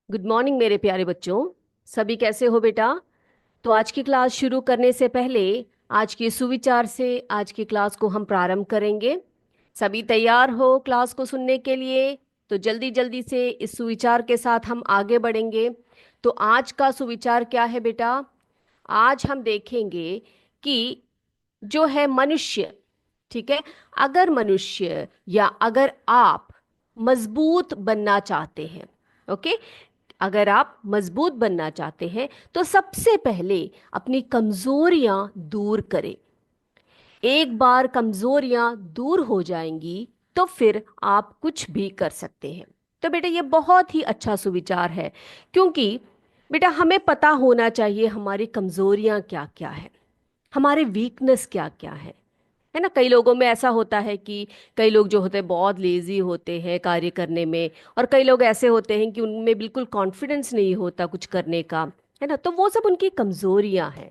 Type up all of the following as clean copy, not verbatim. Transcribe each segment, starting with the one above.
Good morning मेरे प्यारे बच्चों। सभी कैसे हो बेटा? तो आज की क्लास शुरू करने से पहले आज के सुविचार से आज की क्लास को हम प्रारंभ करेंगे। सभी तैयार हो क्लास को सुनने के लिए? तो जल्दी जल्दी से इस सुविचार के साथ हम आगे बढ़ेंगे। तो आज का सुविचार क्या है बेटा? आज हम देखेंगे कि जो है मनुष्य, ठीक है, अगर मनुष्य या अगर आप मजबूत बनना चाहते हैं, ओके, अगर आप मजबूत बनना चाहते हैं तो सबसे पहले अपनी कमजोरियां दूर करें। एक बार कमजोरियां दूर हो जाएंगी तो फिर आप कुछ भी कर सकते हैं। तो बेटा ये बहुत ही अच्छा सुविचार है, क्योंकि बेटा हमें पता होना चाहिए हमारी कमजोरियां क्या क्या है, हमारे वीकनेस क्या क्या है ना। कई लोगों में ऐसा होता है कि कई लोग जो होते हैं बहुत लेजी होते हैं कार्य करने में, और कई लोग ऐसे होते हैं कि उनमें बिल्कुल कॉन्फिडेंस नहीं होता कुछ करने का, है ना। तो वो सब उनकी कमजोरियां हैं।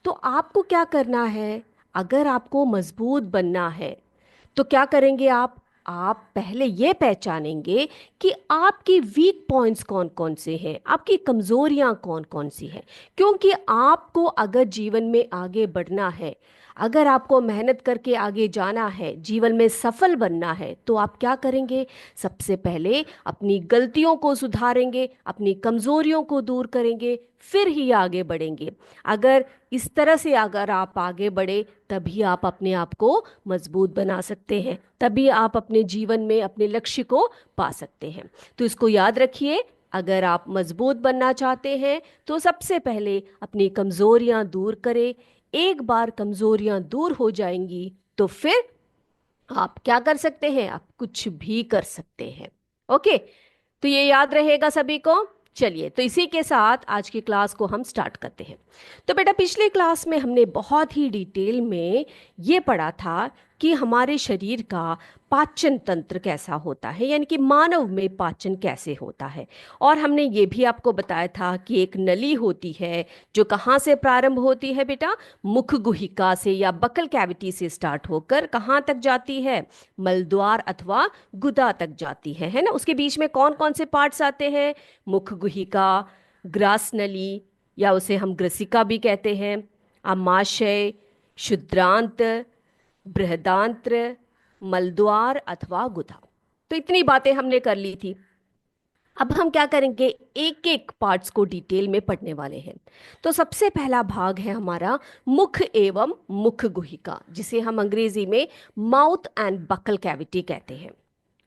तो आपको क्या करना है? अगर आपको मजबूत बनना है तो क्या करेंगे आप पहले ये पहचानेंगे कि आपकी वीक पॉइंट्स कौन कौन से हैं, आपकी कमजोरियां कौन कौन सी हैं। क्योंकि आपको अगर जीवन में आगे बढ़ना है, अगर आपको मेहनत करके आगे जाना है, जीवन में सफल बनना है, तो आप क्या करेंगे? सबसे पहले अपनी गलतियों को सुधारेंगे, अपनी कमजोरियों को दूर करेंगे, फिर ही आगे बढ़ेंगे। अगर इस तरह से अगर आप आगे बढ़े तभी आप अपने आप को मजबूत बना सकते हैं, तभी आप अपने जीवन में अपने लक्ष्य को पा सकते हैं। तो इसको याद रखिए, अगर आप मजबूत बनना चाहते हैं तो सबसे पहले अपनी कमजोरियां दूर करें। एक बार कमजोरियां दूर हो जाएंगी तो फिर आप क्या कर सकते हैं? आप कुछ भी कर सकते हैं। ओके, तो ये याद रहेगा सभी को। चलिए, तो इसी के साथ आज की क्लास को हम स्टार्ट करते हैं। तो बेटा पिछले क्लास में हमने बहुत ही डिटेल में ये पढ़ा था कि हमारे शरीर का पाचन तंत्र कैसा होता है, यानी कि मानव में पाचन कैसे होता है। और हमने ये भी आपको बताया था कि एक नली होती है जो कहाँ से प्रारंभ होती है बेटा? मुख गुहिका से या बकल कैविटी से स्टार्ट होकर कहाँ तक जाती है? मलद्वार अथवा गुदा तक जाती है ना। उसके बीच में कौन कौन से पार्ट्स आते हैं? मुख गुहिका, ग्रास नली या उसे हम ग्रसिका भी कहते हैं, आमाशय, शुद्रांत, बृहदांत्र, मलद्वार अथवा गुदा। तो इतनी बातें हमने कर ली थी। अब हम क्या करेंगे? एक एक पार्ट्स को डिटेल में पढ़ने वाले हैं। तो सबसे पहला भाग है हमारा मुख एवं मुख गुहिका, जिसे हम अंग्रेजी में माउथ एंड बकल कैविटी कहते हैं।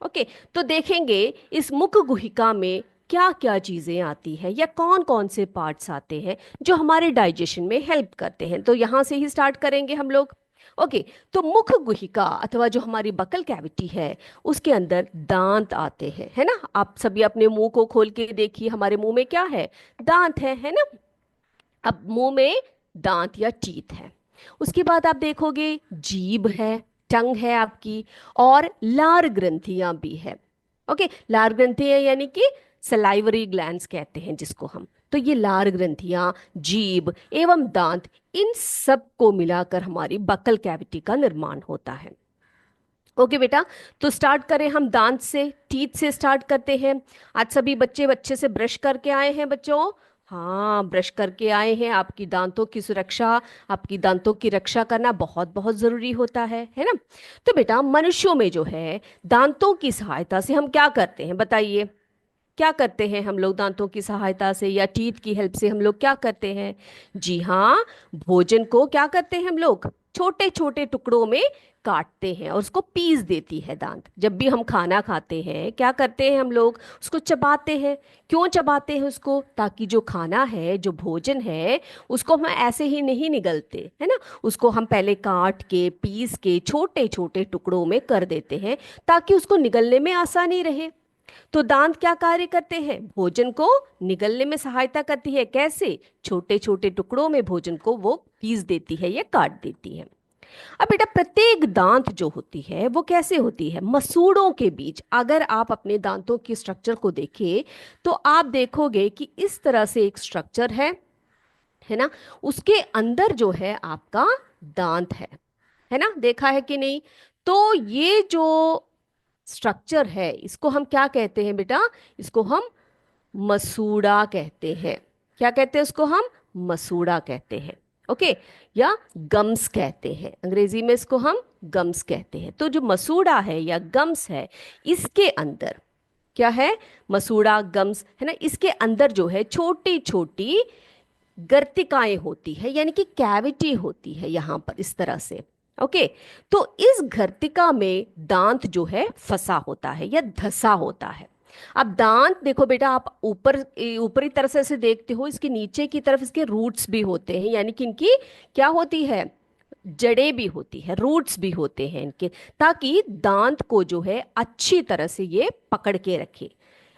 ओके, तो देखेंगे इस मुख गुहिका में क्या क्या चीजें आती है या कौन कौन से पार्ट्स आते हैं जो हमारे डाइजेशन में हेल्प करते हैं। तो यहां से ही स्टार्ट करेंगे हम लोग। ओके, तो मुख गुहिका अथवा जो हमारी बकल कैविटी है उसके अंदर दांत आते हैं, है ना। आप सभी अपने मुंह को खोल के देखिए, हमारे मुंह में क्या है? दांत है ना। अब मुंह में दांत या टीथ है। उसके बाद आप देखोगे जीभ है, टंग है आपकी, और लार ग्रंथियां भी है। ओके, लार ग्रंथियां यानी कि सलाइवरी ग्लैंड्स कहते हैं जिसको हम। तो ये लार ग्रंथियां, जीभ एवं दांत, इन सब को मिलाकर हमारी बकल कैविटी का निर्माण होता है। ओके बेटा, तो स्टार्ट करें हम दांत से, टीथ से स्टार्ट करते हैं। आज सभी बच्चे अच्छे से ब्रश करके आए हैं बच्चों? हाँ, ब्रश करके आए हैं। आपकी दांतों की सुरक्षा, आपकी दांतों की रक्षा करना बहुत बहुत जरूरी होता है ना। तो बेटा मनुष्यों में जो है दांतों की सहायता से हम क्या करते हैं बताइए? क्या करते हैं हम लोग दांतों की सहायता से या टीथ की हेल्प से? हम लोग क्या करते हैं? जी हाँ, भोजन को क्या करते हैं हम लोग? छोटे छोटे टुकड़ों में काटते हैं और उसको पीस देती है दांत। जब भी हम खाना खाते हैं क्या करते हैं हम लोग? उसको चबाते हैं। क्यों चबाते हैं उसको? ताकि जो खाना है, जो भोजन है, उसको हम ऐसे ही नहीं निगलते, है ना। उसको हम पहले काट के पीस के छोटे छोटे टुकड़ों में कर देते हैं ताकि उसको निगलने में आसानी रहे। तो दांत क्या कार्य करते हैं? भोजन को निगलने में सहायता करती है। कैसे? छोटे छोटे टुकड़ों में भोजन को वो पीस देती है या काट देती है। अब बेटा प्रत्येक दांत जो होती है वो कैसे होती है? मसूड़ों के बीच। अगर आप अपने दांतों की स्ट्रक्चर को देखें तो आप देखोगे कि इस तरह से एक स्ट्रक्चर है ना। उसके अंदर जो है आपका दांत है ना। देखा है कि नहीं? तो ये जो स्ट्रक्चर है, इसको हम क्या कहते हैं बेटा? इसको हम मसूड़ा कहते हैं। क्या कहते हैं उसको हम? मसूड़ा कहते हैं। ओके, या गम्स कहते हैं, अंग्रेजी में इसको हम गम्स कहते हैं। तो जो मसूड़ा है या गम्स है, इसके अंदर क्या है? मसूड़ा गम्स है ना, इसके अंदर जो है छोटी छोटी गर्तिकाएं होती है, यानी कि कैविटी होती है यहां पर इस तरह से। ओके, तो इस गर्तिका में दांत जो है फंसा होता है या धसा होता है। अब दांत देखो बेटा, आप ऊपरी तरफ से देखते हो, इसके नीचे की तरफ इसके रूट्स भी होते हैं, यानी कि इनकी क्या होती है? जड़ें भी होती है, रूट्स भी होते हैं इनके, ताकि दांत को जो है अच्छी तरह से ये पकड़ के रखे।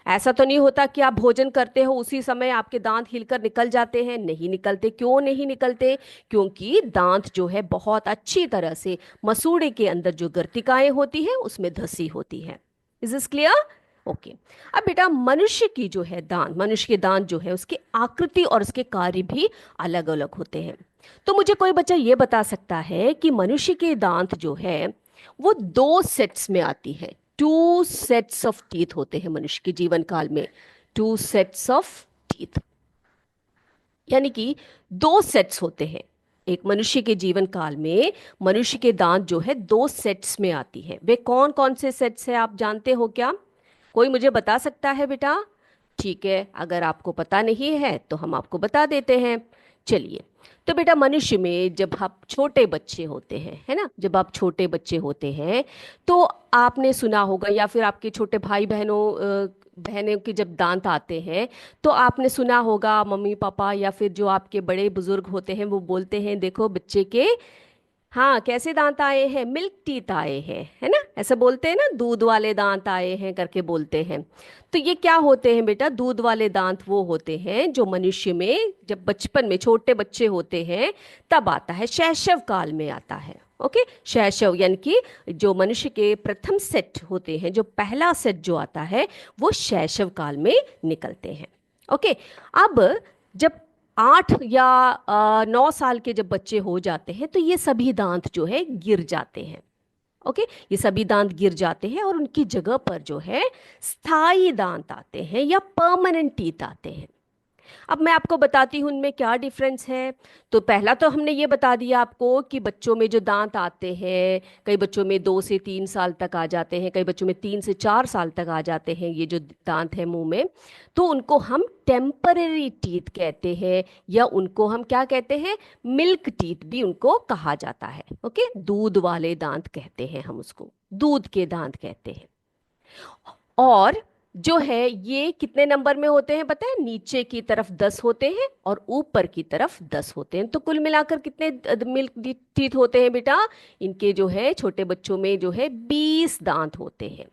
ऐसा तो नहीं होता कि आप भोजन करते हो उसी समय आपके दांत हिलकर निकल जाते हैं, नहीं निकलते। क्यों नहीं निकलते? क्योंकि दांत जो है बहुत अच्छी तरह से मसूड़े के अंदर जो गर्तिकाएं होती है उसमें धसी होती है। Is this clear? ओके। अब बेटा, मनुष्य की जो है दांत, मनुष्य के दांत जो है उसकी आकृति और उसके कार्य भी अलग अलग होते हैं। तो मुझे कोई बच्चा ये बता सकता है कि मनुष्य के दांत जो है वो दो सेट्स में आती है। टू सेट्स ऑफ टीथ होते हैं मनुष्य के जीवन काल में, टू सेट्स ऑफ टीथ, यानी कि दो सेट्स होते हैं। एक मनुष्य के जीवन काल में मनुष्य के दांत जो है दो सेट्स में आती है। वे कौन कौन से सेट्स है आप जानते हो क्या? कोई मुझे बता सकता है बेटा? ठीक है, अगर आपको पता नहीं है तो हम आपको बता देते हैं। चलिए, तो बेटा मनुष्य में जब आप छोटे बच्चे होते हैं, है ना, जब आप छोटे बच्चे होते हैं तो आपने सुना होगा, या फिर आपके छोटे भाई बहनों के जब दांत आते हैं तो आपने सुना होगा, मम्मी पापा या फिर जो आपके बड़े बुजुर्ग होते हैं वो बोलते हैं, देखो बच्चे के, हाँ, कैसे दांत आए हैं? मिल्क टीथ आए हैं, है ना, ऐसा बोलते हैं ना, दूध वाले दांत आए हैं करके बोलते हैं। तो ये क्या होते हैं बेटा? दूध वाले दांत वो होते हैं जो मनुष्य में जब बचपन में छोटे बच्चे होते हैं तब आता है, शैशव काल में आता है। ओके, शैशव यानी कि जो मनुष्य के प्रथम सेट होते हैं, जो पहला सेट जो आता है वो शैशव काल में निकलते हैं। ओके, अब जब 8 या 9 साल के जब बच्चे हो जाते हैं तो ये सभी दांत जो है गिर जाते हैं। ओके, ये सभी दांत गिर जाते हैं और उनकी जगह पर जो है स्थायी दांत आते हैं या परमानेंट टीथ आते हैं। अब मैं आपको बताती हूँ उनमें क्या डिफरेंस है। तो पहला तो हमने ये बता दिया आपको कि बच्चों में जो दांत आते हैं, कई बच्चों में 2 से 3 साल तक आ जाते हैं, कई बच्चों में 3 से 4 साल तक आ जाते हैं ये जो दांत है मुंह में, तो उनको हम टेम्पररी टीथ कहते हैं, या उनको हम क्या कहते हैं? मिल्क टीथ भी उनको कहा जाता है। ओके, दूध वाले दांत कहते हैं हम उसको, दूध के दांत कहते हैं। और जो है ये कितने नंबर में होते हैं पता है? नीचे की तरफ 10 होते हैं और ऊपर की तरफ 10 होते हैं। तो कुल मिलाकर कितने मिल्क टीथ होते हैं बेटा? इनके जो है छोटे बच्चों में जो है 20 दांत होते हैं।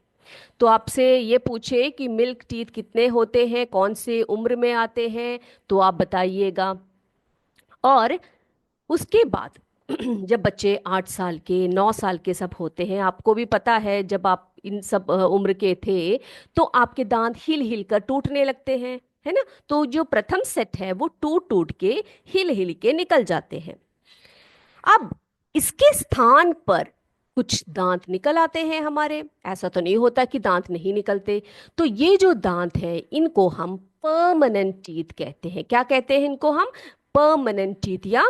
तो आपसे ये पूछे कि मिल्क टीथ कितने होते हैं, कौन से उम्र में आते हैं, तो आप बताइएगा। और उसके बाद जब बच्चे 8 साल के 9 साल के सब होते हैं, आपको भी पता है जब आप इन सब उम्र के थे तो आपके दांत हिल हिल कर टूटने लगते हैं, है ना। तो जो प्रथम सेट है वो टूट टूट के हिल हिल के निकल जाते हैं। अब इसके स्थान पर कुछ दांत निकल आते हैं हमारे, ऐसा तो नहीं होता कि दांत नहीं निकलते। तो ये जो दांत है इनको हम परमानेंट टीथ कहते हैं। क्या कहते हैं इनको हम? परमानेंट टीथ या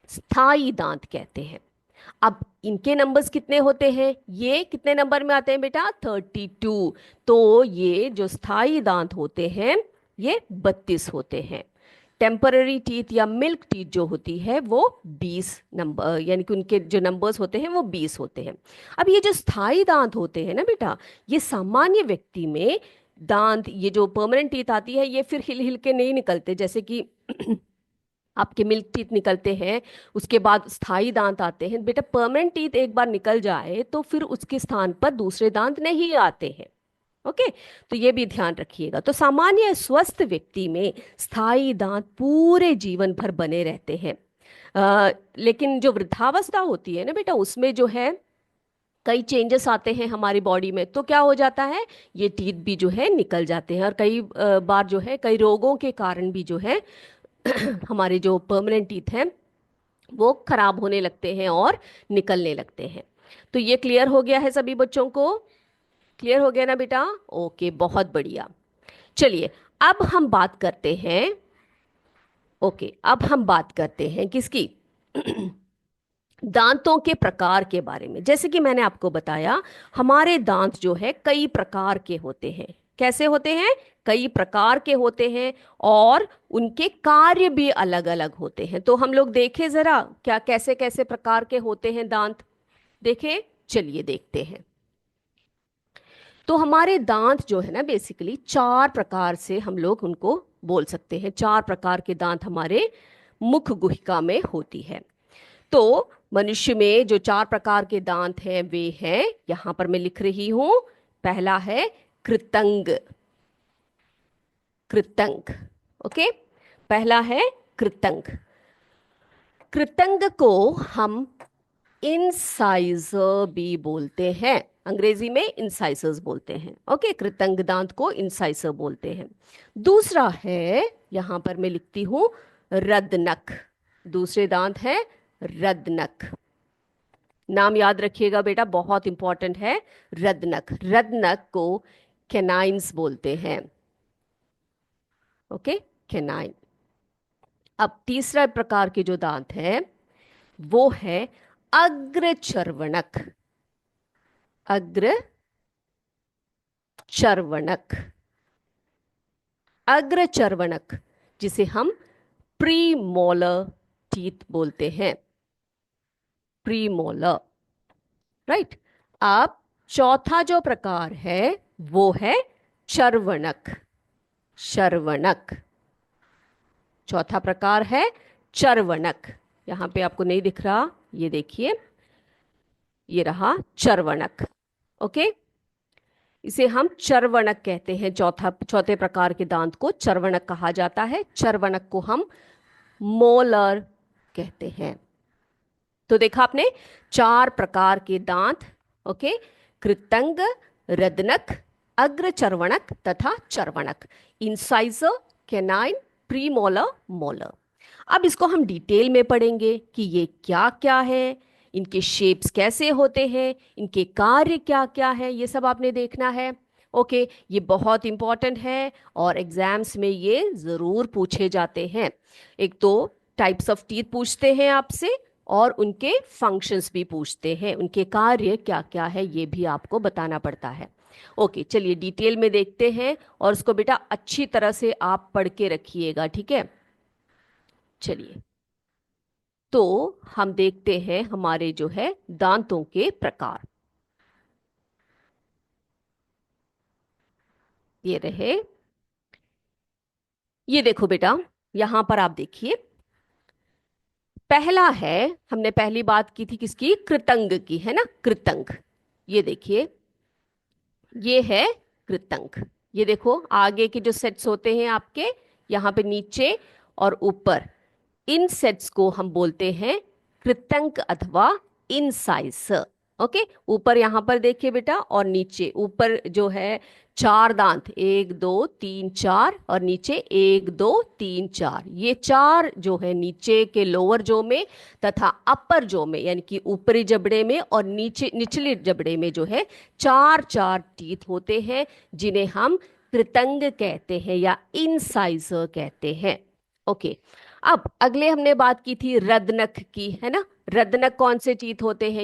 स्थाई दांत कहते हैं। अब इनके नंबर्स कितने होते हैं? ये कितने नंबर में आते हैं बेटा? 32। तो ये जो स्थाई दांत होते हैं ये 32 होते हैं। टेम्पररी टीथ या मिल्क टीथ जो होती है वो 20 नंबर, यानी कि उनके जो नंबर्स होते हैं वो 20 होते हैं। अब ये जो स्थाई दांत होते हैं ना बेटा, ये सामान्य व्यक्ति में दांत, ये जो परमानेंट टीथ आती है ये फिर हिल हिल के नहीं निकलते, जैसे कि आपके मिल्क टीथ निकलते हैं उसके बाद स्थाई दांत आते हैं। बेटा परमानेंट टीथ एक बार निकल जाए तो फिर उसके स्थान पर दूसरे दांत नहीं आते हैं। ओके, तो ये भी ध्यान रखिएगा। तो सामान्य स्वस्थ व्यक्ति में स्थायी दांत पूरे जीवन भर बने रहते हैं। लेकिन जो वृद्धावस्था होती है ना बेटा, उसमें जो है कई चेंजेस आते हैं हमारी बॉडी में, तो क्या हो जाता है? ये टीथ भी जो है निकल जाते हैं, और कई बार जो है कई रोगों के कारण भी जो है हमारे जो परमानेंट टीथ हैं वो खराब होने लगते हैं और निकलने लगते हैं। तो ये क्लियर हो गया है सभी बच्चों को? क्लियर हो गया ना बेटा? ओके, बहुत बढ़िया। चलिए, अब हम बात करते हैं। ओके, अब हम बात करते हैं किसकी? दांतों के प्रकार के बारे में। जैसे कि मैंने आपको बताया, हमारे दांत जो है कई प्रकार के होते हैं। कैसे होते हैं? कई प्रकार के होते हैं, और उनके कार्य भी अलग अलग होते हैं। तो हम लोग देखें जरा, क्या कैसे कैसे प्रकार के होते हैं दांत। देखें, चलिए देखते हैं। तो हमारे दांत जो है ना, बेसिकली चार प्रकार से हम लोग उनको बोल सकते हैं। चार प्रकार के दांत हमारे मुख गुहिका में होती है। तो मनुष्य में जो चार प्रकार के दांत हैं वे हैं, यहां पर मैं लिख रही हूं। पहला है कृतंग। कृतंग, ओके। पहला है कृतंग। कृतंग को हम इंसाइजर भी बोलते हैं। अंग्रेजी में इंसाइसर्स बोलते हैं। ओके, कृतंग दांत को इंसाइसर बोलते हैं। दूसरा है, यहां पर मैं लिखती हूं, रदनख। दूसरे दांत है रदनख। नाम याद रखिएगा बेटा, बहुत इंपॉर्टेंट है। रदनख, रदनख को कैनाइन्स बोलते हैं। Okay, canine. अब तीसरा प्रकार के जो दांत है वो है अग्रचर्वणक। अग्रचर्वणक, अग्रचर्वणक, जिसे हम प्रीमोलर टीथ बोलते हैं। Premolar, right. अब चौथा जो प्रकार है वो है चर्वणक। चर्वणक, चौथा प्रकार है चर्वणक। यहां पे आपको नहीं दिख रहा, ये देखिए, ये रहा चर्वणक। ओके, इसे हम चर्वणक कहते हैं। चौथे प्रकार के दांत को चर्वणक कहा जाता है। चर्वणक को हम मोलर कहते हैं। तो देखा आपने, चार प्रकार के दांत। ओके, कृतंग, रदनक, अग्रचर्वणक तथा चर्वणक। Incisor, canine, premolar, molar. अब इसको हम डिटेल में पढ़ेंगे कि ये क्या क्या है, इनके शेप्स कैसे होते हैं, इनके कार्य क्या क्या है, ये सब आपने देखना है। ओके, ये बहुत इंपॉर्टेंट है और एग्जाम्स में ये जरूर पूछे जाते हैं। एक तो टाइप्स ऑफ टीथ पूछते हैं आपसे, और उनके फंक्शंस भी पूछते हैं, उनके कार्य क्या क्या है ये भी आपको बताना पड़ता है। ओके, चलिए डिटेल में देखते हैं, और उसको बेटा अच्छी तरह से आप पढ़ के रखिएगा, ठीक है? चलिए, तो हम देखते हैं हमारे जो है दांतों के प्रकार। ये रहे, ये देखो बेटा, यहां पर आप देखिए। पहला है, हमने पहली बात की थी किसकी? कृतंग की, है ना? कृतंग, ये देखिए, ये है कृतंग। ये देखो, आगे के जो सेट्स होते हैं आपके, यहाँ पे नीचे और ऊपर, इन सेट्स को हम बोलते हैं कृतंक अथवा इनसाइसर। ओके, ऊपर यहां पर देखिए बेटा, और नीचे ऊपर जो है चार दांत, एक दो तीन चार, और नीचे एक दो तीन चार, ये चार जो है नीचे के लोअर जो में तथा अपर जो में, यानी कि ऊपरी जबड़े में और नीचे निचले जबड़े में जो है चार चार टीथ होते हैं, जिन्हें हम कृतंग कहते हैं या इनसाइजर कहते हैं। ओके, अब अगले हमने बात की थी रदनख की, है ना? रदनख कौन से टीथ होते हैं?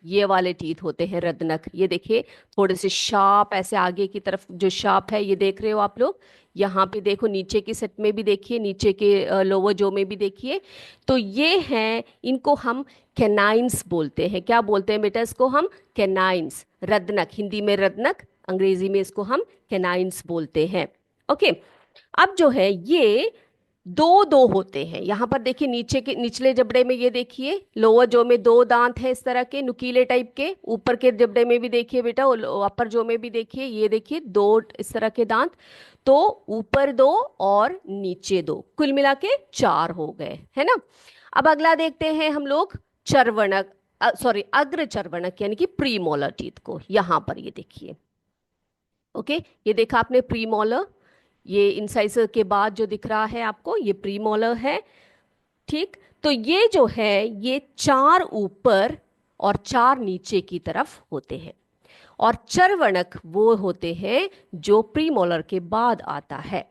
ये वाले टीथ होते हैं रदनख। ये देखिए, थोड़े से शार्प, ऐसे आगे की तरफ जो शार्प है, ये देख रहे हो आप लोग। यहाँ पे देखो, नीचे के सेट में भी देखिए, नीचे के लोअर जो में भी देखिए। तो ये हैं, इनको हम कैनाइन्स बोलते हैं। क्या बोलते हैं बेटा इसको? हम कैनाइन्स। रदनख, हिंदी में रदनख, अंग्रेजी में इसको हम कैनाइन्स बोलते हैं। ओके, अब जो है ये दो दो होते हैं। यहां पर देखिए, नीचे के निचले जबड़े में ये देखिए, लोअर जो में दो दांत हैं इस तरह के नुकीले टाइप के। ऊपर के जबड़े में भी देखिए बेटा, अपर जो में भी देखिए, ये देखिए दो इस तरह के दांत। तो ऊपर दो और नीचे दो, कुल मिला के चार हो गए, है ना? अब अगला देखते हैं हम लोग चर्वणक, सॉरी अग्र चर्वणक, यानी कि प्रीमोलर टीथ को। यहां पर ये देखिए, ओके, ये देखा आपने प्रीमोलर, ये इंसाइजर के बाद जो दिख रहा है आपको, ये प्रीमोलर है। ठीक, तो ये जो है ये चार ऊपर और चार नीचे की तरफ होते हैं। और चर्वणक वो होते हैं जो प्रीमोलर के बाद आता है।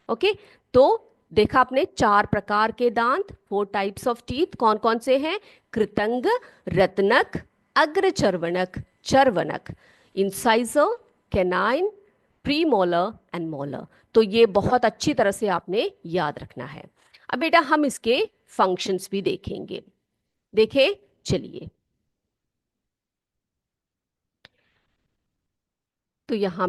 ओके, तो देखा आपने चार प्रकार के दांत, 4 टाइप्स ऑफ टीथ, कौन कौन से हैं? कृतंग, रत्नक, अग्रचर्वणक, चर्वणक, incisor, canine, premolar and molar. तो ये बहुत अच्छी तरह से आपने याद रखना है। अब बेटा हम इसके फंक्शंस भी देखेंगे। देखे, चलिए। तो यहाँ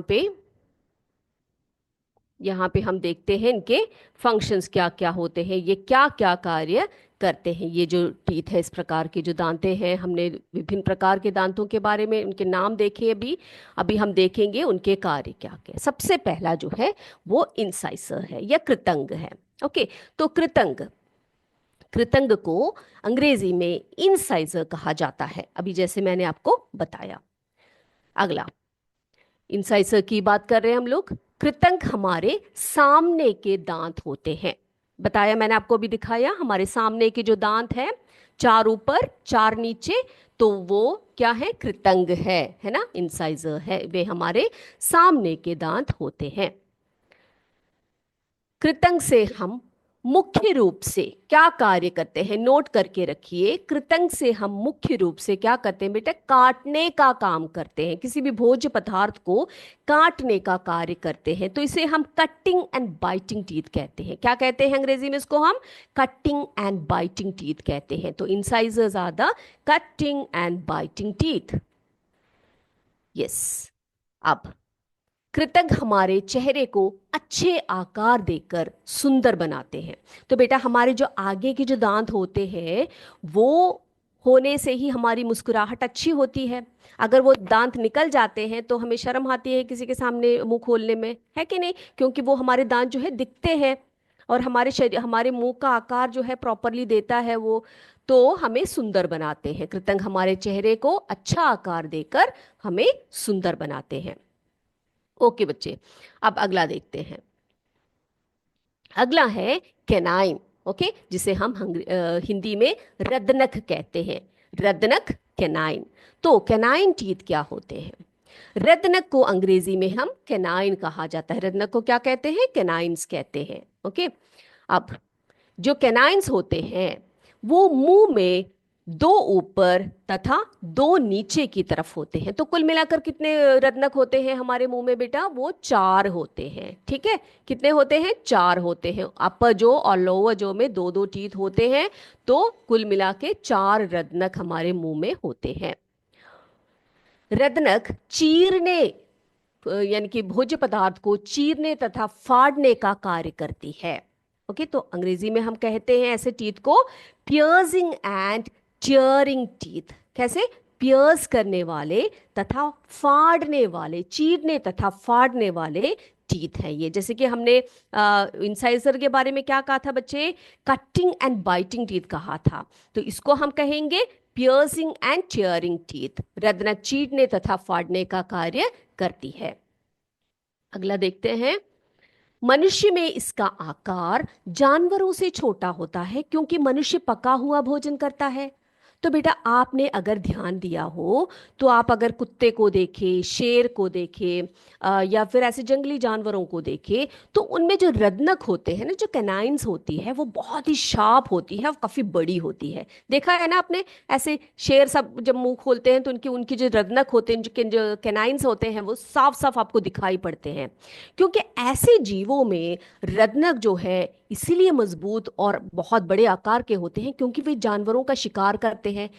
पे हम देखते हैं इनके फंक्शंस क्या क्या होते हैं, ये क्या क्या कार्य करते हैं। ये जो टीथ है, इस प्रकार के जो दांतें हैं, हमने विभिन्न प्रकार के दांतों के बारे में उनके नाम देखे। अभी अभी हम देखेंगे उनके कार्य क्या क्या। सबसे पहला जो है वो इंसाइसर है या कृतंग है। ओके, तो कृतंग, कृतंग को अंग्रेजी में इंसाइजर कहा जाता है, अभी जैसे मैंने आपको बताया। अगला, इंसाइसर की बात कर रहे हैं हम लोग। कृतंक हमारे सामने के दांत होते हैं, बताया मैंने आपको, भी दिखाया। हमारे सामने के जो दांत हैं, चार ऊपर चार नीचे, तो वो क्या है? कृतंग है ना, इंसाइजर है। वे हमारे सामने के दांत होते हैं। कृतंग से हम मुख्य रूप से क्या कार्य करते हैं? नोट करके रखिए। कृतंग से हम मुख्य रूप से क्या करते हैं बेटा? काटने का काम करते हैं, किसी भी भोज्य पदार्थ को काटने का कार्य करते हैं। तो इसे हम कटिंग एंड बाइटिंग टीथ कहते हैं। क्या कहते हैं अंग्रेजी में इसको? हम कटिंग एंड बाइटिंग टीथ कहते हैं। तो incisors are the cutting and biting teeth. Yes. अब कृतज्ञ हमारे चेहरे को अच्छे आकार देकर सुंदर बनाते हैं। तो बेटा हमारे जो आगे के जो दांत होते हैं, वो होने से ही हमारी मुस्कुराहट अच्छी होती है। अगर वो दांत निकल जाते हैं तो हमें शर्म आती है किसी के सामने मुंह खोलने में, है कि नहीं? क्योंकि वो हमारे दांत जो है दिखते हैं, और हमारे शरीर, हमारे मुंह का आकार जो है प्रॉपरली देता है वो, तो हमें सुंदर बनाते हैं। कृतंग हमारे चेहरे को अच्छा आकार देकर हमें सुंदर बनाते हैं। ओके बच्चे, अब अगला देखते हैं। अगला है कैनाइन। ओके, जिसे हम हिंदी में रदनख कहते हैं। रदनख, कैनाइन। तो कैनाइन टीथ क्या होते हैं? रत्नक को अंग्रेजी में हम कैनाइन कहा जाता है। रत्नक को क्या कहते हैं? कैनाइन्स कहते हैं। ओके, अब जो कैनाइन्स होते हैं वो मुंह में दो ऊपर तथा दो नीचे की तरफ होते हैं। तो कुल मिलाकर कितने रत्नक होते हैं हमारे मुंह में बेटा? वो चार होते हैं। ठीक है, कितने होते हैं? चार होते हैं। अपर जो और लोअर जो में दो दो टीथ होते हैं, तो कुल मिला के चार रत्नक हमारे मुंह में होते हैं। रत्नक चीरने, यानी कि भोज्य पदार्थ को चीरने तथा फाड़ने का कार्य करती है। ओके, तो अंग्रेजी में हम कहते हैं ऐसे टीथ को पियर्सिंग एंड टियरिंग टीथ। कैसे? पियर्स करने वाले तथा फाड़ने वाले, चीरने तथा फाड़ने वाले टीथ है ये। जैसे कि हमने इंसाइजर के बारे में क्या कहा था बच्चे? कटिंग एंड बाइटिंग टीथ कहा था। तो इसको हम कहेंगे पियर्सिंग एंड टियरिंग टीथ। रत्नक चीरने तथा फाड़ने का कार्य करती है। अगला देखते हैं। मनुष्य में इसका आकार जानवरों से छोटा होता है क्योंकि मनुष्य पका हुआ भोजन करता है। तो बेटा आपने अगर ध्यान दिया हो, तो आप अगर कुत्ते को देखे, शेर को देखे, या फिर ऐसे जंगली जानवरों को देखे, तो उनमें जो रत्नक होते हैं ना, जो कैनाइन्स होती है, वो बहुत ही शार्प होती है और काफी बड़ी होती है। देखा है ना आपने? ऐसे शेर सब जब मुंह खोलते हैं तो उनकी उनकी जो रत्नक होते हैं, जो कैनाइन्स होते हैं, वो साफ साफ आपको दिखाई पड़ते हैं। क्योंकि ऐसे जीवों में रत्नक जो है इसीलिए मजबूत और बहुत बड़े आकार के होते हैं क्योंकि वे जानवरों का शिकार करते हैं,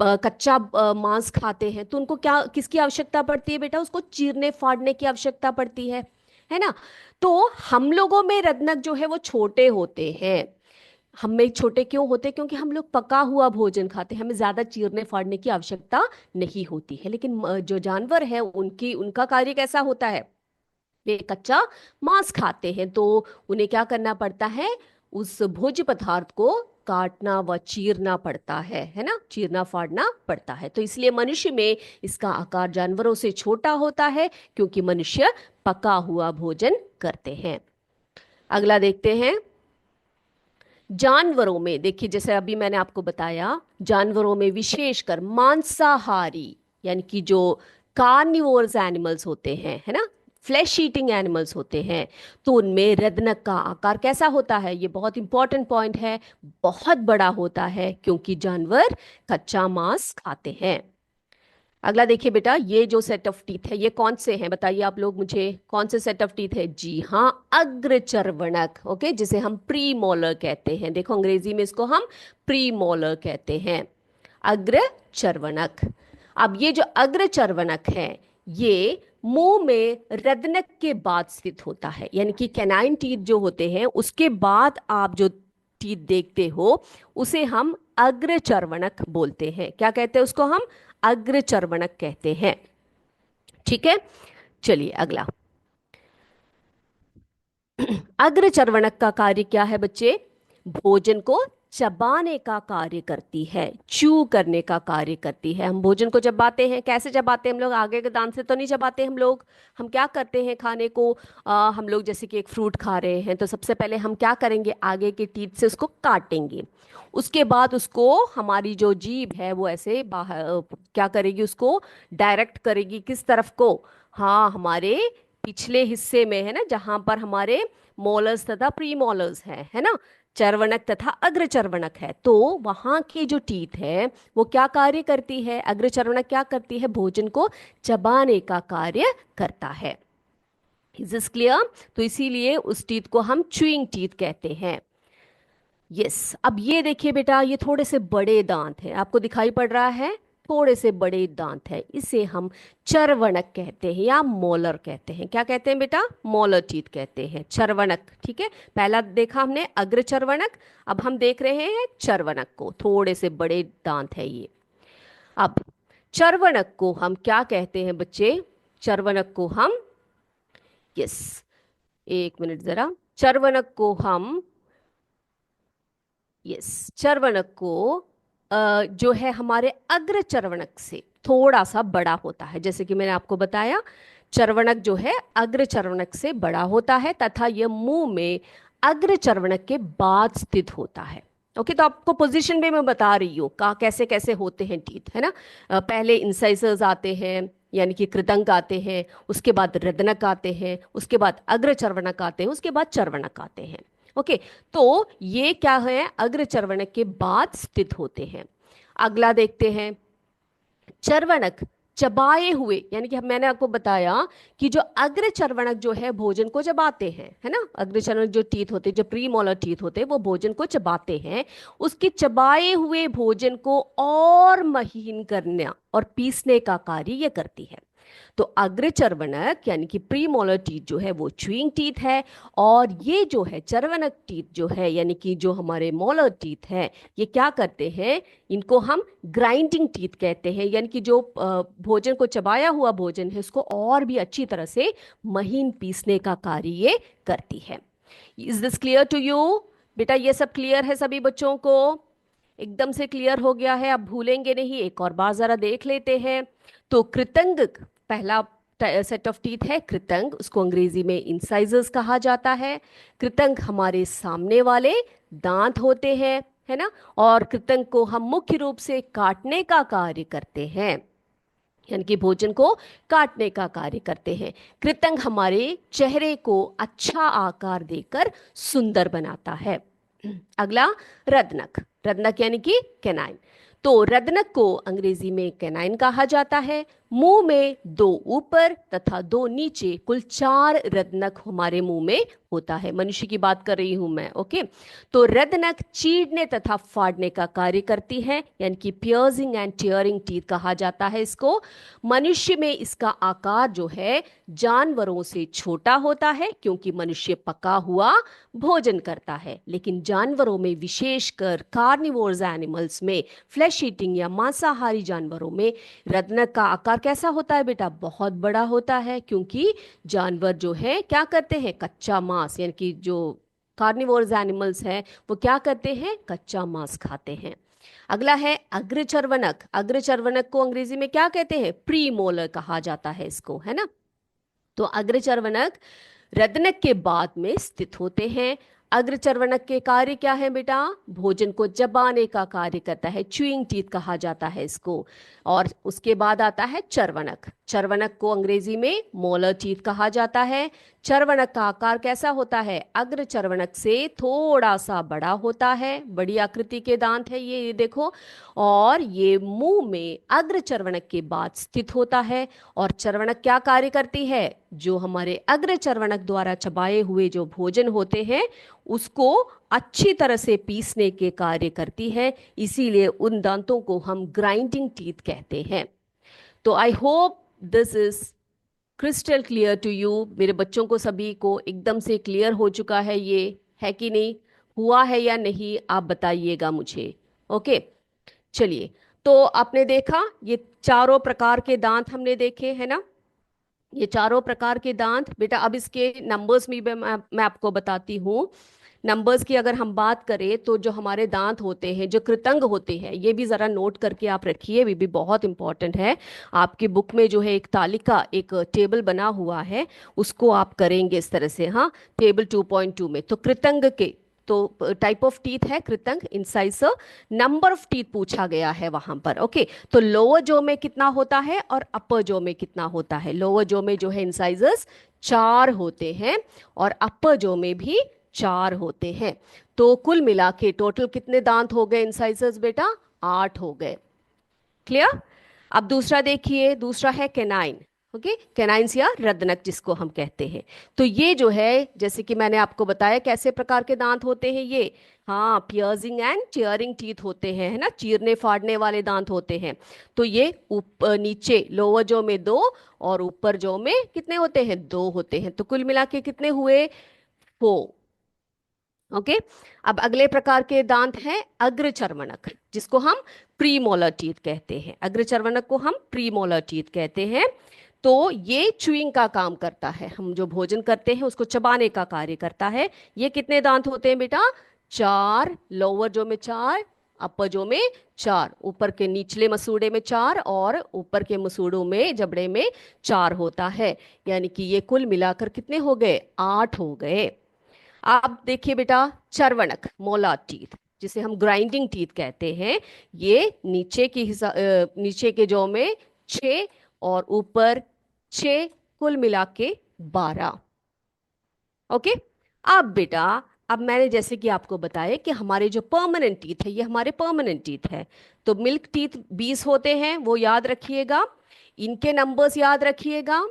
कच्चा मांस खाते हैं। तो उनको क्या, किसकी आवश्यकता पड़ती है बेटा? उसको चीरने फाड़ने की आवश्यकता पड़ती है ना? तो हम लोगों में रत्नक जो है वो छोटे होते हैं। हम में छोटे क्यों होते हैं? क्योंकि हम लोग पका हुआ भोजन खाते हैं, हमें ज्यादा चीरने फाड़ने की आवश्यकता नहीं होती है। लेकिन जो जानवर है उनकी, उनका कार्य कैसा होता है? वे कच्चा मांस खाते हैं, तो उन्हें क्या करना पड़ता है? उस भोज्य पदार्थ को काटना व चीरना पड़ता है ना? चीरना फाड़ना पड़ता है। तो इसलिए मनुष्य में इसका आकार जानवरों से छोटा होता है क्योंकि मनुष्य पका हुआ भोजन करते हैं। अगला देखते हैं। जानवरों में देखिए, जैसे अभी मैंने आपको बताया, जानवरों में विशेषकर मांसाहारी, यानी कि जो कार्निवोरस एनिमल्स होते हैं, है ना, फ्लैश ईटिंग एनिमल्स होते हैं, तो उनमें रदनक का आकार कैसा होता है? ये बहुत इंपॉर्टेंट पॉइंट है। बहुत बड़ा होता है, क्योंकि जानवर कच्चा मांस खाते हैं। अगला देखिए बेटा, ये जो सेट ऑफ टीथ है ये कौन से हैं? बताइए आप लोग मुझे, कौन से सेट ऑफ टीथ है? जी हाँ, अग्रचर्वणक। ओके, जिसे हम प्री मोलर कहते हैं। देखो अंग्रेजी में इसको हम प्री मोलर कहते हैं, अग्रचर्वणक। अब ये जो अग्रचर्वणक है, ये मुंह में रदनक के बाद स्थित होता है, यानी कि कैनाइन टीथ जो होते हैं उसके बाद आप जो टीथ देखते हो उसे हम अग्रचर्वणक बोलते हैं। क्या कहते हैं उसको? हम अग्रचर्वणक कहते हैं। ठीक है, चलिए अगला। अग्रचर्वणक का कार्य क्या है बच्चे? भोजन को चबाने का कार्य करती है, चू करने का कार्य करती है। हम भोजन को चबाते हैं, कैसे चबाते हैं हम लोग? आगे के दांत से तो नहीं चबाते हम लोग। हम क्या करते हैं खाने को? हम लोग जैसे कि एक फ्रूट खा रहे हैं तो सबसे पहले हम क्या करेंगे? आगे के टीथ से उसको काटेंगे। उसके बाद उसको हमारी जो जीभ है वो ऐसे बाहर क्या करेगी? उसको डायरेक्ट करेगी किस तरफ को? हाँ, हमारे पिछले हिस्से में, है ना, जहां पर हमारे मोलर्स तथा प्रीमोलर्स है ना, चर्वणक तथा अग्रचर्वणक है। तो वहां की जो टीथ है वो क्या कार्य करती है? अग्रचर्वणक क्या करती है? भोजन को चबाने का कार्य करता है। Is this clear? तो इसीलिए उस टीथ को हम च्यूइंग टीथ कहते हैं। यस, अब ये देखिए बेटा, ये थोड़े से बड़े दांत हैं, आपको दिखाई पड़ रहा है? थोड़े से बड़े दांत है, इसे हम चर्वणक कहते हैं या मोलर कहते हैं। क्या कहते हैं बेटा? मोलर टीथ कहते हैं, चर्वणक। ठीक है, पहला देखा हमने अग्रचर्वणक, अब हम देख रहे हैं चर्वणक को। थोड़े से बड़े दांत है ये। अब चर्वणक को हम क्या कहते हैं बच्चे? चर्वणक को हम, यस, एक मिनट जरा, चर्वणक को हम, यस, चर्वणक को जो है हमारे अग्र चर्वणक से थोड़ा सा बड़ा होता है। जैसे कि मैंने आपको बताया, चर्वणक जो है अग्र चर्वणक से बड़ा होता है तथा यह मुंह में अग्र चर्वणक के बाद स्थित होता है। ओके, तो आपको पोजीशन भी मैं बता रही हूँ का कैसे कैसे होते हैं टीथ, है ना। पहले इंसाइजर्स आते हैं, यानी कि कृदंक आते हैं, उसके बाद रदनक आते हैं, उसके बाद अग्र चर्वणक आते हैं, उसके बाद चर्वणक आते हैं। ओके, तो ये क्या है? अग्र चर्वणक के बाद स्थित होते हैं। अगला देखते हैं, चर्वणक चबाए हुए, यानी कि मैंने आपको बताया कि जो अग्र चर्वणक जो है भोजन को चबाते हैं, है ना, अग्र चर्वणक जो टीथ होते हैं, जो प्रीमोलर टीथ होते हैं, वो भोजन को चबाते हैं। उसके चबाए हुए भोजन को और महीन करना और पीसने का कार्य ये करती है। तो अग्रचर्वणक यानी कि प्रीमोलर टीथ जो है वो च्यूइंग टीथ है, और ये जो है चर्वणक टीथ जो है, यानी कि जो हमारे मोलर टीथ है, ये क्या करते हैं? इनको हम ग्राइंडिंग टीथ कहते हैं, यानी कि जो भोजन को चबाया हुआ भोजन है उसको और भी अच्छी तरह से महीन पीसने का कार्य ये करती है। Is this clear to you? बेटा ये सब क्लियर है सभी बच्चों को? एकदम से क्लियर हो गया है? अब भूलेंगे नहीं, एक और बार जरा देख लेते हैं। तो कृतंग पहला सेट ऑफ टीथ है कृतंग, उसको अंग्रेजी में इंसाइजर्स कहा जाता है। कृतंग हमारे सामने वाले दांत होते हैं, है ना, और कृतंग को हम मुख्य रूप से काटने का कार्य करते हैं, यानी कि भोजन को काटने का कार्य करते हैं। कृतंग हमारे चेहरे को अच्छा आकार देकर सुंदर बनाता है। अगला रदनक, रदनक यानी कि कैनाइन। तो रदनक को अंग्रेजी में कैनाइन कहा जाता है। मुंह में दो ऊपर तथा दो नीचे, कुल 4 रदनक हमारे मुंह में होता है। मनुष्य की बात कर रही हूं मैं। ओके, तो रदनक चीरने तथा फाड़ने का कार्य करती है, यानी कि पियर्सिंग एंड टियरिंग टीथ कहा जाता है इसको। मनुष्य में इसका आकार जो है जानवरों से छोटा होता है, क्योंकि मनुष्य पका हुआ भोजन करता है, लेकिन जानवरों में, विशेषकर कार्निवोर्स एनिमल्स में, फ्लैश ईटिंग या मांसाहारी जानवरों में रत्नक का आकार कैसा होता है बेटा? बहुत बड़ा होता है, क्योंकि जानवर जो है क्या करते हैं? कच्चा मांस, यानी कि जो कार्निवोर्स एनिमल्स हैं वो क्या करते हैं? कच्चा मांस खाते हैं। अगला है अग्रचर्वणक। अग्रचर्वणक को अंग्रेजी में क्या कहते हैं? प्रीमोलर कहा जाता है इसको, है ना। तो अग्रचर्वणक रत्नक के बाद में स्थित होते हैं। अग्रचर्वणक के कार्य क्या है बेटा? भोजन को चबाने का कार्य करता है, च्यूइंग टीथ कहा जाता है इसको। और उसके बाद आता है चर्वणक। चर्वणक को अंग्रेजी में मोलर टीथ कहा जाता है। चर्वणक का आकार कैसा होता है? अग्रचर्वणक से थोड़ा सा बड़ा होता है, बड़ी आकृति के दांत है ये देखो। और ये मुंह में अग्रचर्वणक के बाद स्थित होता है। और चर्वणक क्या कार्य करती है? जो हमारे अग्रचर्वणक द्वारा चबाए हुए जो भोजन होते हैं उसको अच्छी तरह से पीसने के कार्य करती है। इसीलिए उन दांतों को हम ग्राइंडिंग टीथ कहते हैं। तो I hope this is crystal clear to you. मेरे बच्चों को सभी को एकदम से क्लियर हो चुका है ये, है कि नहीं? हुआ है या नहीं आप बताइएगा मुझे। ओके, चलिए। तो आपने देखा ये चारों प्रकार के दांत हमने देखे है ना, ये चारों प्रकार के दांत। बेटा अब इसके नंबर्स में भी मैं आपको बताती हूँ। नंबर्स की अगर हम बात करें तो जो हमारे दांत होते हैं, जो कृतंग होते हैं, ये भी ज़रा नोट करके आप रखिए, भी बहुत इंपॉर्टेंट है। आपकी बुक में जो है एक तालिका, एक टेबल बना हुआ है, उसको आप करेंगे इस तरह से। हाँ, टेबल 2.2 में तो कृतंग के तो टाइप ऑफ टीथ है कृतंग, इंसाइसर, नंबर ऑफ टीथ पूछा गया है वहां पर। ओके, तो लोअर जो में कितना होता है और अपर जो में कितना होता है? लोअर जो में जो है इंसाइजर्स 4 होते हैं और अपर जो में भी 4 होते हैं। तो कुल मिला के टोटल कितने दांत हो गए इंसाइजर्स बेटा? 8 हो गए। क्लियर? अब दूसरा देखिए, दूसरा है कैनाइन। ओके, कैनाइन्स या रदनक जिसको हम कहते हैं। तो ये जो है, जैसे कि मैंने आपको बताया कैसे प्रकार के दांत होते हैं ये। हाँ, पियर्सिंग एंड टियरिंग टीथ होते हैं, है ना, चीरने फाड़ने वाले दांत होते हैं। तो ये ऊपर नीचे लोअर जो में 2 और ऊपर जो में कितने होते हैं? 2 होते हैं। तो कुल मिला के कितने हुए? 4। ओके, अब अगले प्रकार के दांत हैं अग्रचर्वणक, जिसको हम प्रीमोलर टीथ कहते हैं। अग्रचर्वणक को हम प्रीमोलर टीथ कहते हैं। तो ये च्यूइंग का काम करता है, हम जो भोजन करते हैं उसको चबाने का कार्य करता है। ये कितने दांत होते हैं बेटा? 4। लोअर जो में 4, अपर जो में 4, ऊपर के निचले मसूड़े में 4 और ऊपर के मसूड़ों में जबड़े में 4 होता है। यानी कि ये कुल मिलाकर कितने हो गए? 8 हो गए। आप देखिए बेटा, चर्वणक मोलार टीथ, जिसे हम ग्राइंडिंग टीथ कहते हैं, ये नीचे की नीचे के जौ में 6 और ऊपर 6, कुल मिला के 12। ओके, अब बेटा, अब मैंने जैसे कि आपको बताया कि हमारे जो परमानेंट टीथ है ये हमारे परमानेंट टीथ है। तो मिल्क टीथ 20 होते हैं, वो याद रखिएगा। इनके नंबर्स याद रखिएगा,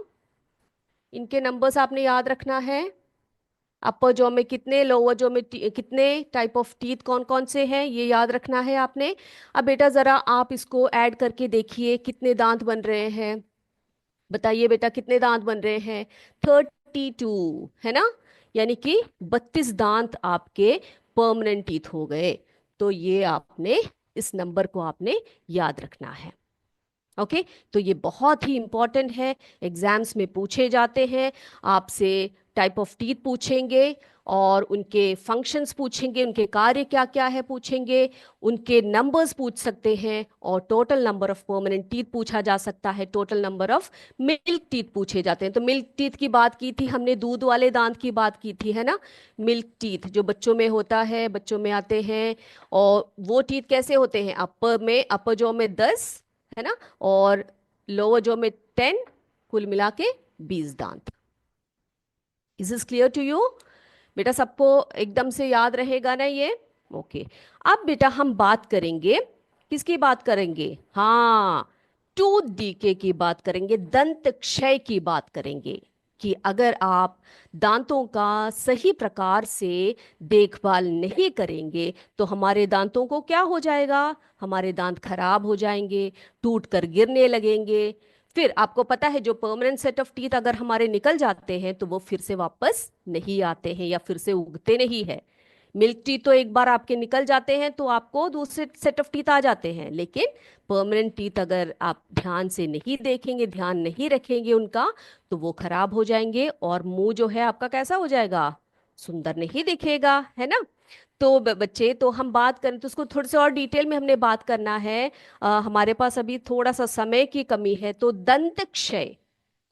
इनके नंबर्स आपने याद रखना है। अपर जॉ में कितने, लोअर जॉ में कितने टाइप ऑफ टीथ कौन कौन से हैं, ये याद रखना है आपने। अब बेटा जरा आप इसको ऐड करके देखिए कितने दांत बन रहे हैं। बताइए बेटा कितने दांत बन रहे हैं? 32, है ना। यानी कि 32 दांत आपके परमानेंट टीथ हो गए। तो ये आपने, इस नंबर को आपने याद रखना है। ओके, तो ये बहुत ही इंपॉर्टेंट है, एग्जाम्स में पूछे जाते हैं आपसे। टाइप ऑफ टीथ पूछेंगे और उनके फंक्शंस पूछेंगे, उनके कार्य क्या क्या है पूछेंगे, उनके नंबर्स पूछ सकते हैं, और total number of permanent teeth पूछा जा सकता है, total number of milk teeth पूछे जाते हैं। तो मिल्क टीथ की बात की थी हमने, दूध वाले दांत की बात की थी, है ना। मिल्क टीथ जो बच्चों में होता है, बच्चों में आते हैं। और वो टीथ कैसे होते हैं? अपर में, अपर जॉ में 10, है ना, और लोअर जॉ में 10, कुल मिला के 20 दांत। Is is clear to you बेटा? सबको एकदम से याद रहेगा ना ये? ओके, अब बेटा हम बात करेंगे, किसकी बात करेंगे? हाँ, टूथ डीके की बात करेंगे, दंत क्षय की बात करेंगे। कि अगर आप दांतों का सही प्रकार से देखभाल नहीं करेंगे तो हमारे दांतों को क्या हो जाएगा? हमारे दांत खराब हो जाएंगे, टूट कर गिरने लगेंगे। फिर आपको पता है जो परमानेंट सेट ऑफ टीथ अगर हमारे निकल जाते हैं तो वो फिर से वापस नहीं आते हैं या फिर से उगते नहीं है। मिल्क टीथ तो एक बार आपके निकल जाते हैं तो आपको दूसरे सेट ऑफ टीथ आ जाते हैं, लेकिन परमानेंट टीथ अगर आप ध्यान से नहीं देखेंगे, ध्यान नहीं रखेंगे उनका, तो वो खराब हो जाएंगे और मुंह जो है आपका कैसा हो जाएगा? सुंदर नहीं दिखेगा, है ना। तो बच्चे, तो हम बात करें तो उसको थोड़े से और डिटेल में हमने बात करना है। हमारे पास अभी थोड़ा सा समय की कमी है। तो दंत क्षय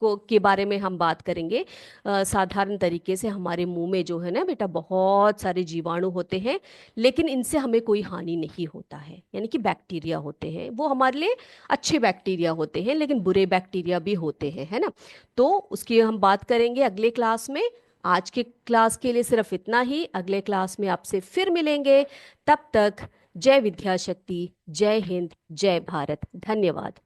को के बारे में हम बात करेंगे। साधारण तरीके से हमारे मुंह में जो है ना बेटा बहुत सारे जीवाणु होते हैं, लेकिन इनसे हमें कोई हानि नहीं होता है, यानी कि बैक्टीरिया होते हैं, वो हमारे लिए अच्छे बैक्टीरिया होते हैं, लेकिन बुरे बैक्टीरिया भी होते हैं, है ना। तो उसकी हम बात करेंगे अगले क्लास में। आज के क्लास के लिए सिर्फ इतना ही, अगले क्लास में आपसे फिर मिलेंगे। तब तक जय विद्या शक्ति, जय हिंद, जय भारत, धन्यवाद।